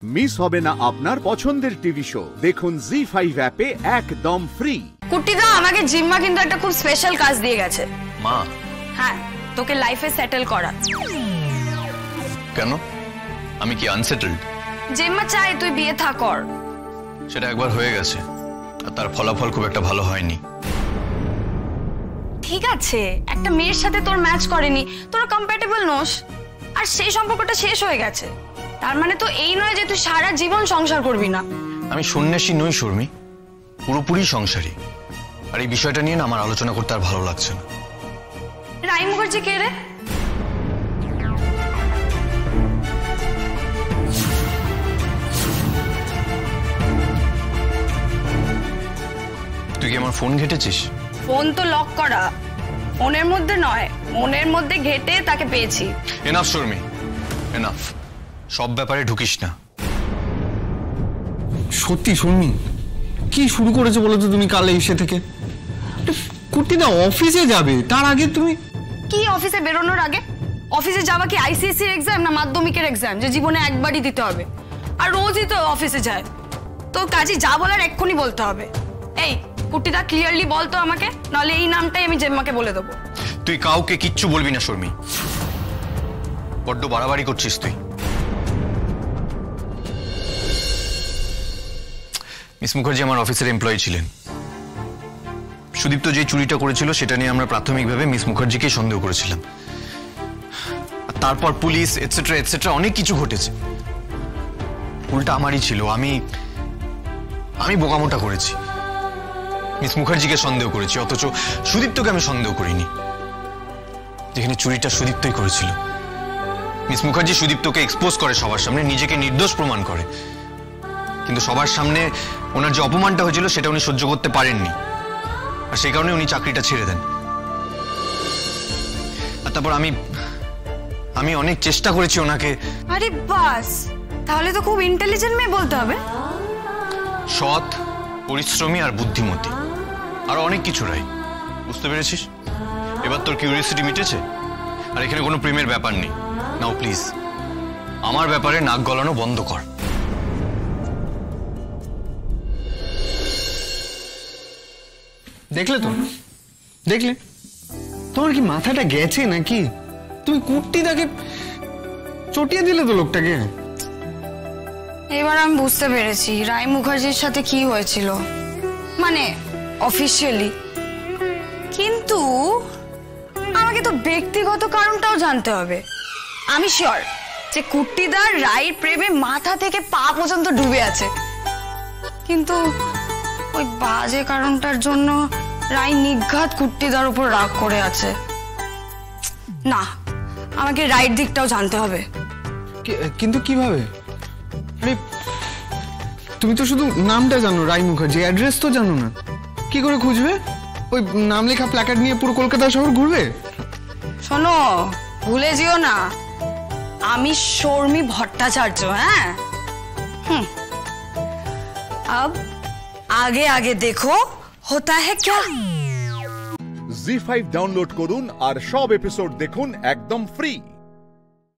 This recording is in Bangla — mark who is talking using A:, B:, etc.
A: মিস হবে না আপনার পছন্দের টিভি শো। দেখুন জি5 অ্যাপে একদম ফ্রি।
B: কুট্টিদা, আমাকে জিম্মা কিন্তু একটা খুব স্পেশাল কাজ দিয়ে গেছে।
C: মা?
B: হ্যাঁ, তোকে লাইফে সেটেল করা।
C: কেন? আমি কি আনসেটেলড?
B: জিম্মা চাই তুই বিয়ে থা কর।
C: সেটা একবার হয়ে গেছে, আর তার ফলাফল খুব একটা ভালো হয়নি।
B: ঠিক আছে, একটা মেয়ের সাথে তোর ম্যাচ করেনি, তোরা কম্প্যাটেবল নোস, আর সেই সম্পর্কটা শেষ হয়ে গেছে। তার মানে তো এই নয় যে তুই সারা জীবন সংসার করবি না।
C: আমি সন্ন্যাসী নই শর্মী, পুরোপুরি সংসারী। আর এই বিষয়টা নিয়ে না আমার আলোচনা করতে আর ভালো লাগছে না।
B: রাই মুখার্জি কে রে?
C: তুই কি আমার ফোন ঘেটেছিস?
B: ফোন তো লক করা, ফোনের মধ্যে নয়, মনের মধ্যে ঘেটে তাকে পেয়েছি।
C: Enough Sharmi, enough. সব ব্যাপারে ঢুকিস না।
D: সত্যি শর্মী, কি শুরু করেছো বলো তো তুমি কাল এসে থেকে? কুট্টিদা অফিসে যাবে, তার আগে তুমি
B: কি অফিসে বেরোনোর আগে? অফিসে যাওয়া কি আইসিএসসির এক্সাম না মাধ্যমিকের এক্সাম যে জীবনে একবারই দিতে হবে? আর রোজই তো অফিসে যায়। তো কাজে যা বলার এক্ষুনি বলতে হবে। এই কুট্টিদা, ক্লিয়ারলি বল তো আমাকে, নাহলে এই নামটাই আমি জেম্মাকে বলে দেবো।
C: তুই কাউকে কিচ্ছু বলবি না শর্মী, বড্ড বাড়াবাড়ি করছিস তুই। মিস মুখার্জি আমার অফিসের এমপ্লয়ি ছিলেন। সুদীপ্ত যে চুরিটা করেছিল সেটা নিয়ে আমরা প্রাথমিকভাবে মিস মুখার্জিকে সন্দেহ করেছিলাম। তারপর পুলিশ এটসেট্রা এটসেট্রা অনেক কিছু ঘটেছে। উল্টা আমারই ছিল, আমি বোকামোটা করেছি। মিস মুখার্জিকে সন্দেহ করেছি, অথচ সুদীপ্তকে আমি সন্দেহ করিনি। যেখানে চুরিটা সুদীপ্তই করেছিল। মিস মুখার্জি সুদীপ্তকে এক্সপোজ করে সবার সামনে, নিজেকে নির্দোষ প্রমাণ করে। কিন্তু সবার সামনে ওনার যে অপমানটা হয়েছিল সেটা উনি সহ্য করতে পারেননি, আর সেই কারণে উনি চাকরিটা ছেড়ে দেন। আর তারপর আমি অনেক চেষ্টা করেছি ওনাকে।
B: আরে বাস, তাহলে তো খুব ইন্টেলিজেন্ট মেয়ে বলতে হবে।
C: সৎ, পরিশ্রমী আর বুদ্ধিমতী, আর অনেক কিছু। রাই, বুঝতে পেরেছিস? এবার তোর কিউরিওসিটি মিটেছে। আর এখানে কোনো প্রেমের ব্যাপার নেই। নাও প্লিজ আমার ব্যাপারে নাক গলানো বন্ধ কর।
D: দেখলে তো, দেখলে তোমার কি মাথাটা গেছে নাকি? তুমি কুট্টিদাকে চটিয়ে দিলে তো লোকটাকে।
B: এবার আমি বুঝতে পেরেছি রাই মুখার্জির সাথে কি হয়েছিল, মানে অফিসিয়ালি। কিন্তু আমাকে তো ব্যক্তিগত কারণটাও জানতে হবে। আমি শিওর যে কুট্টিদার রায়ের প্রেমে মাথা থেকে পা পর্যন্ত ডুবে আছে, কিন্তু ওই বাজে কারণটার জন্য রাই নিঘাত কুট্টিদার উপর রাগ করে আছে। না, আমাকে রাইট দিকটাও জানতে হবে।
D: কিন্তু কিভাবে? আরে তুমি তো শুধু নামটা জানো রাই মুখার্জি, অ্যাড্রেস তো জানো না। কি করে খুঁজবে? ওই নাম লেখা প্ল্যাকার্ড নিয়ে পুরো কলকাতা শহর ঘুরবে?
B: শোনো, ভুলে যেও না আমি শর্মী ভট্টাচার্য। হ্যাঁ, अब आगे आगे देखो होता है क्या।
A: জি5 ডাউনলোড করুন আর সব এপিসোড দেখুন একদম ফ্রি।